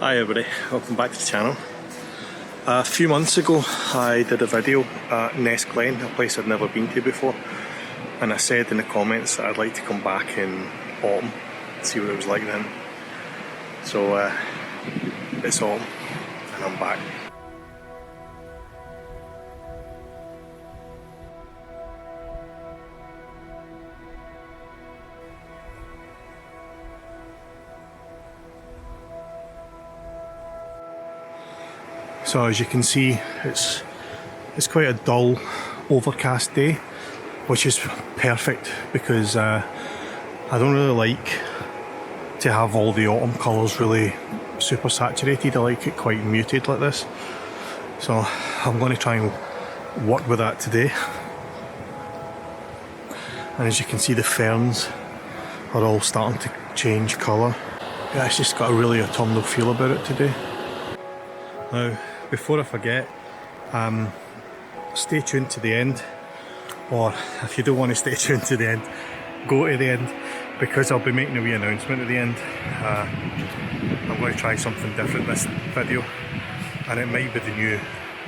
Hi everybody, welcome back to the channel. A few months ago I did a video at Ness Glen, a place I'd never been to before, and I said in the comments that I'd like to come back in autumn and see what it was like then. So it's autumn and I'm back. So as you can see, it's quite a dull, overcast day, which is perfect because I don't really like to have all the autumn colours really super saturated. I like it quite muted like this. So I'm going to try and work with that today. And as you can see, the ferns are all starting to change colour. Yeah, it's just got a really autumnal feel about it today. Now, before I forget, stay tuned to the end, or if you don't want to stay tuned to the end, go to the end, because I'll be making a wee announcement at the end. I'm going to try something different this video, and it might be the new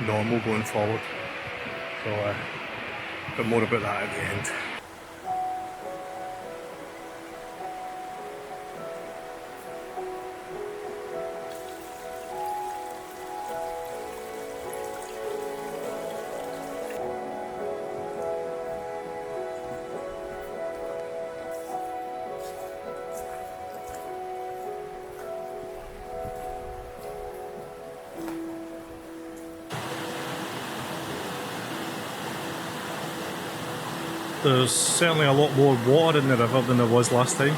normal going forward, so but more about that at the end. There's certainly a lot more water in the river than there was last time.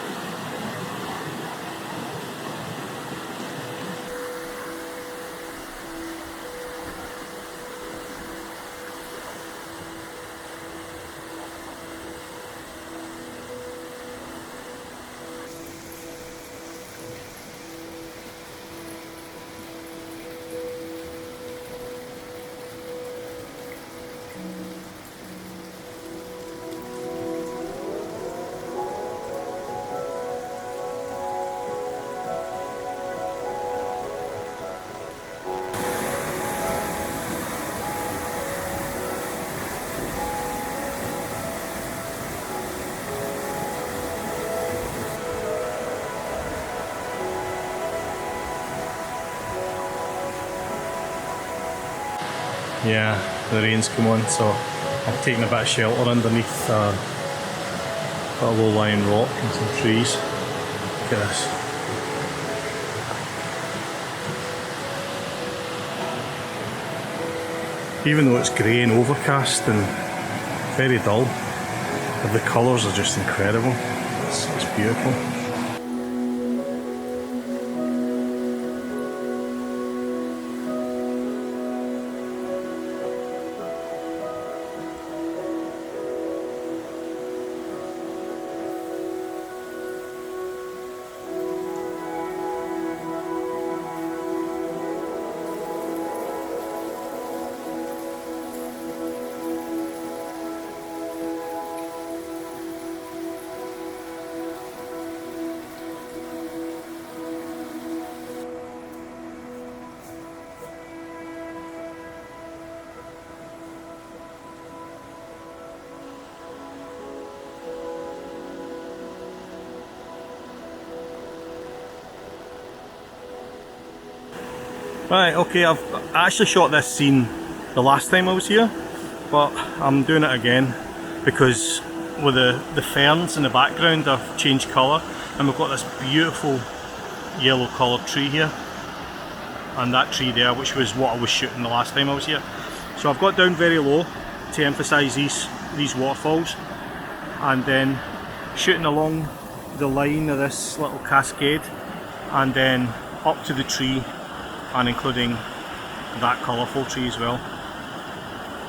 Yeah, the rain's come on, so I've taken a bit of shelter underneath a low-lying rock and some trees. Look at this. Even though it's grey and overcast and very dull, the colours are just incredible. It's beautiful. Right, okay, I've actually shot this scene the last time I was here, but I'm doing it again because with the ferns in the background have changed colour, and we've got this beautiful yellow coloured tree here, and that tree there, which was what I was shooting the last time I was here. So I've got down very low to emphasise these waterfalls, and then shooting along the line of this little cascade, and then up to the tree, and including that colourful tree as well.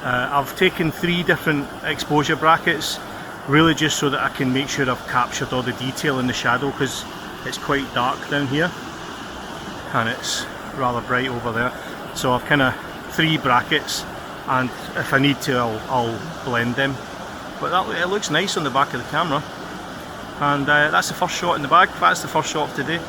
I've taken 3 different exposure brackets, really just so that I can make sure I've captured all the detail in the shadow, because it's quite dark down here and it's rather bright over there. So I've kind of 3 brackets, and if I need to I'll blend them. But it looks nice on the back of the camera, and that's the first shot in the bag. That's the first shot of today.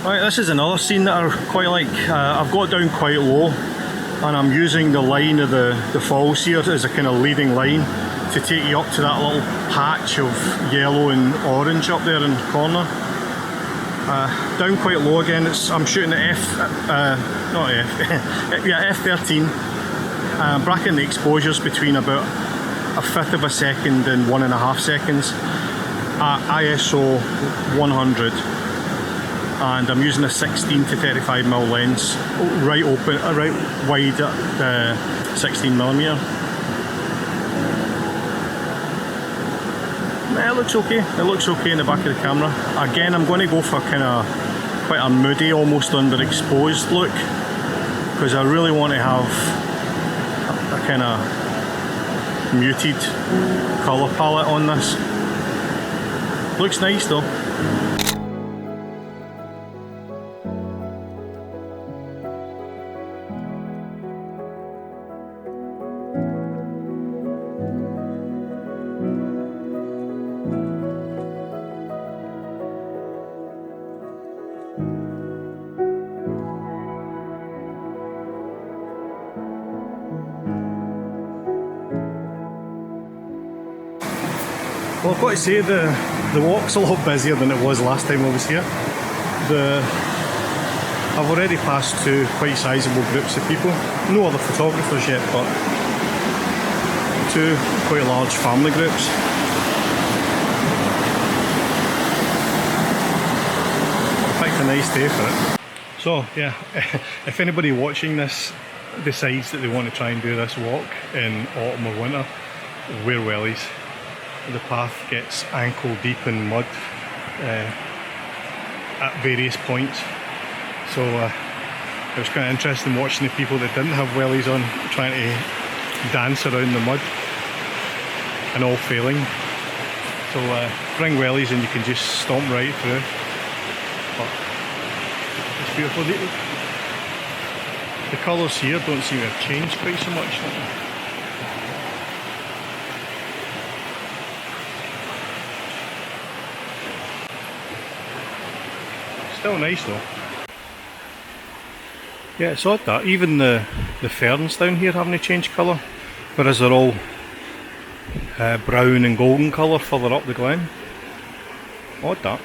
Right, this is another scene that I quite like. I've got down quite low and I'm using the line of the falls here as a kind of leading line to take you up to that little patch of yellow and orange up there in the corner. Down quite low again, I'm shooting at f13, bracketing the exposures between about a fifth of a second and 1.5 seconds at ISO 100. And I'm using a 16 to 35mm lens, right wide at 16mm. It looks okay. It looks okay in the back of the camera. Again, I'm going to go for kind of quite a moody, almost underexposed look, because I really want to have a kind of muted colour palette on this. Looks nice though. Well, I've got to say the walk's a lot busier than it was last time I was here. I've already passed two quite sizable groups of people. No other photographers yet, but two quite large family groups. I picked a nice day for it. So yeah, if anybody watching this decides that they want to try and do this walk in autumn or winter, wear wellies. The path gets ankle deep in mud at various points, so it was kind of interesting watching the people that didn't have wellies on trying to dance around the mud and all failing. So bring wellies and you can just stomp right through. But it's beautiful. The colours here don't seem to have changed quite so much. Still nice though. Yeah, it's odd that even the ferns down here haven't changed colour, whereas they're all brown and golden colour further up the glen. Odd that.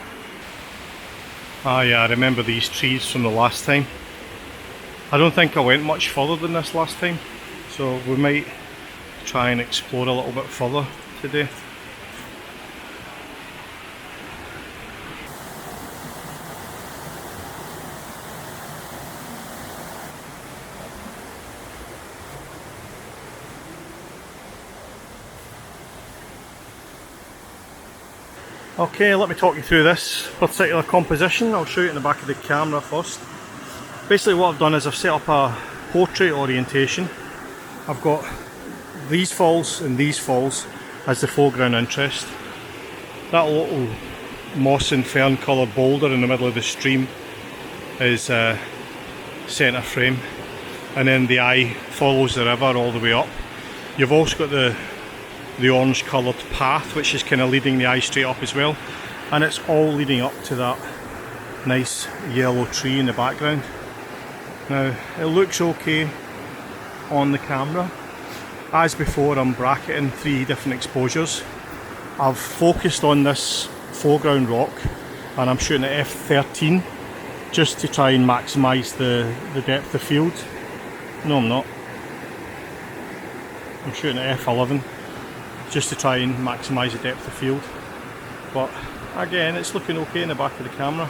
Ah yeah, I remember these trees from the last time. I don't think I went much further than this last time, so we might try and explore a little bit further today. Okay, let me talk you through this particular composition. I'll show you in the back of the camera first. Basically what I've done is I've set up a portrait orientation. I've got these falls and these falls as the foreground interest. That little moss and fern coloured boulder in the middle of the stream is centre frame, and then the eye follows the river all the way up. You've also got the orange coloured path which is kind of leading the eye straight up as well, and it's all leading up to that nice yellow tree in the background. Now it looks okay on the camera. As before, I'm bracketing 3 different exposures. I've focused on this foreground rock and I'm shooting at f13 just to try and maximise the depth of field. No, I'm not. I'm shooting at f11 just to try and maximise the depth of field, but again it's looking okay in the back of the camera,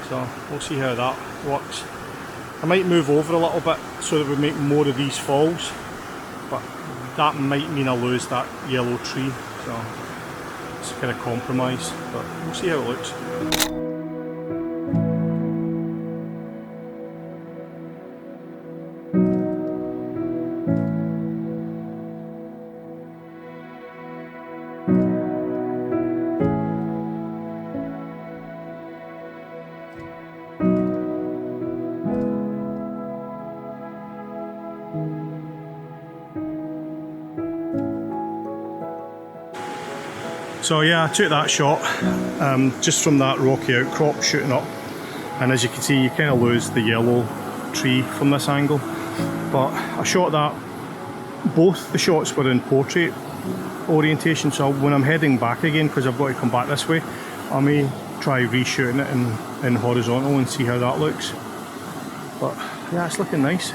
so we'll see how that works. I might move over a little bit so that we make more of these falls, but that might mean I lose that yellow tree, so it's a kind of compromise, but we'll see how it looks. So yeah, I took that shot just from that rocky outcrop shooting up, and as you can see you kind of lose the yellow tree from this angle, but I shot that, both the shots were in portrait orientation, so when I'm heading back again, because I've got to come back this way, I may try reshooting it in horizontal and see how that looks. But yeah, it's looking nice.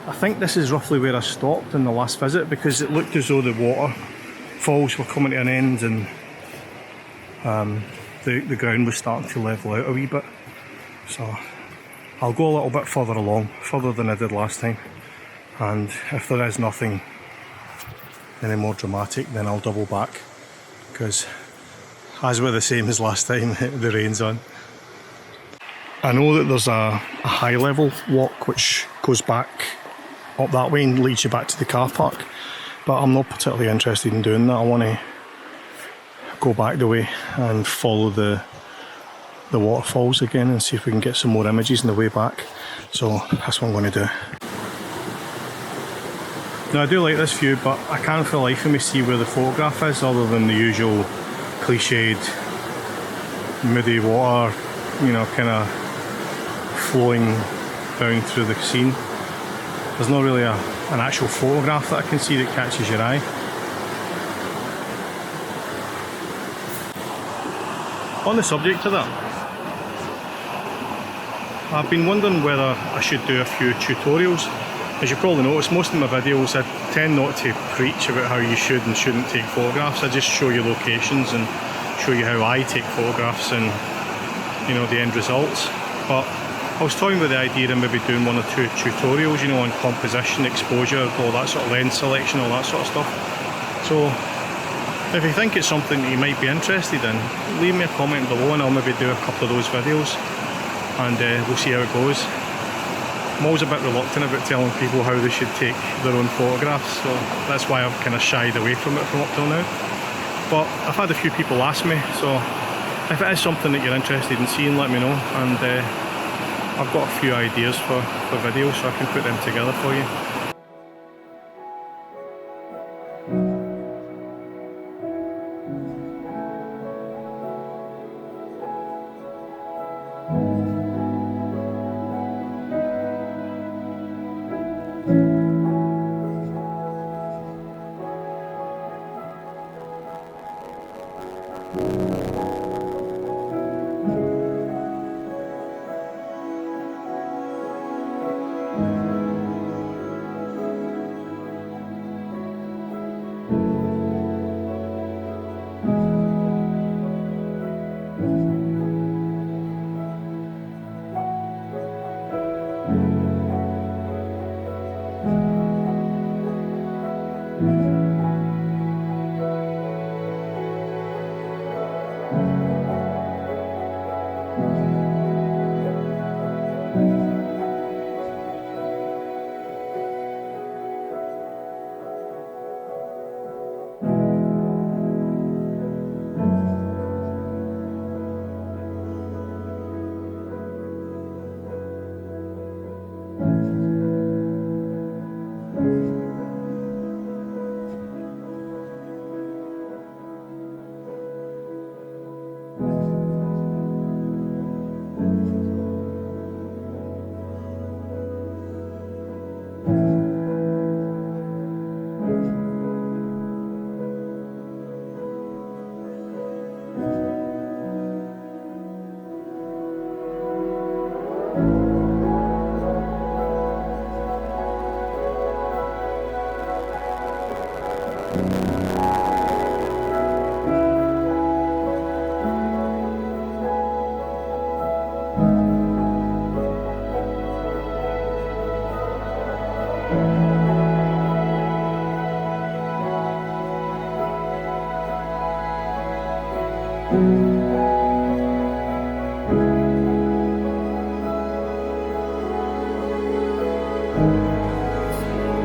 I think this is roughly where I stopped in the last visit, because it looked as though the waterfalls were coming to an end and the ground was starting to level out a wee bit. So I'll go a little bit further along, further than I did last time, and if there is nothing any more dramatic, then I'll double back, because as we're the same as last time, the rain's on. I know that there's a high level walk which goes back up that way and leads you back to the car park, but I'm not particularly interested in doing that. I want to go back the way and follow the waterfalls again and see if we can get some more images on the way back. So that's what I'm going to do. Now I do like this view, but I can't for the life of me see where the photograph is, other than the usual cliched moody water, you know, kind of flowing down through the scene. There's not really an actual photograph that I can see that catches your eye. On the subject of that, I've been wondering whether I should do a few tutorials. As you probably noticed, most of my videos I tend not to preach about how you should and shouldn't take photographs. I just show you locations and show you how I take photographs and, you know, the end results. But I was toying with the idea of maybe doing 1 or 2 tutorials, you know, on composition, exposure, all that sort of lens selection, all that sort of stuff. So if you think it's something that you might be interested in, leave me a comment below and I'll maybe do a couple of those videos, and we'll see how it goes. I'm always a bit reluctant about telling people how they should take their own photographs, so that's why I've kind of shied away from it from up till now. But I've had a few people ask me, so if it is something that you're interested in seeing, let me know, and I've got a few ideas for videos, so I can put them together for you.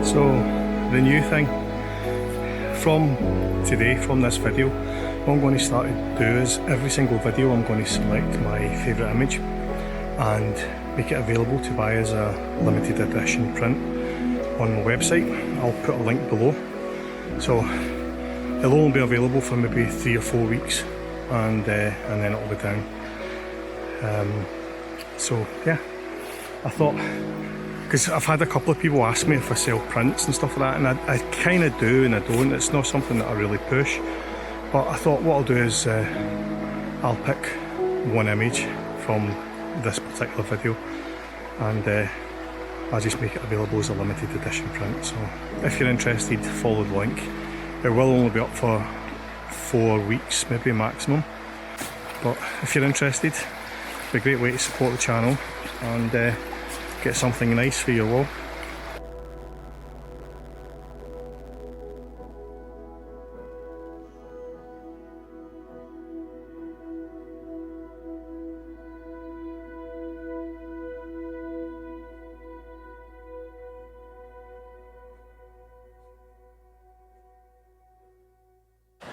So the new thing from today, from this video, what I'm going to start to do is every single video I'm going to select my favourite image and make it available to buy as a limited edition print on my website. I'll put a link below, So it'll only be available for maybe 3 or 4 weeks, and then it'll be down. So yeah, I thought, because I've had a couple of people ask me if I sell prints and stuff like that, and I kind of do and I don't. It's not something that I really push, but I thought what I'll do is I'll pick one image from this particular video, and I'll just make it available as a limited edition print. So if you're interested, follow the link. It will only be up for 4 weeks, maybe maximum, but if you're interested, it'd be a great way to support the channel and get something nice for your wall.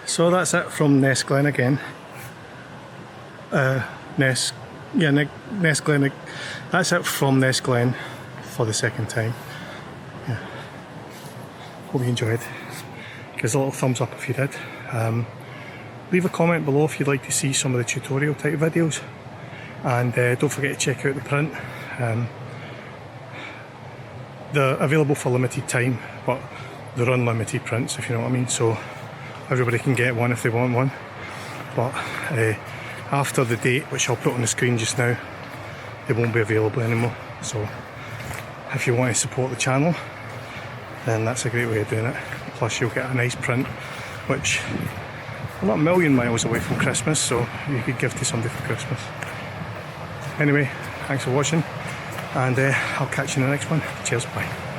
So that's it from Ness Glen again. Ness Glen. That's it from Ness Glen for the second time. Yeah. Hope you enjoyed. Give us a little thumbs up if you did. Leave a comment below if you'd like to see some of the tutorial type videos, and don't forget to check out the print. They're available for limited time, but they're unlimited prints, if you know what I mean. So everybody can get one if they want one, but after the date, which I'll put on the screen just now, they won't be available anymore. So if you want to support the channel, then that's a great way of doing it. Plus you'll get a nice print, which we're not a million miles away from Christmas, so you could give to somebody for Christmas. Anyway, thanks for watching, and I'll catch you in the next one. Cheers, bye.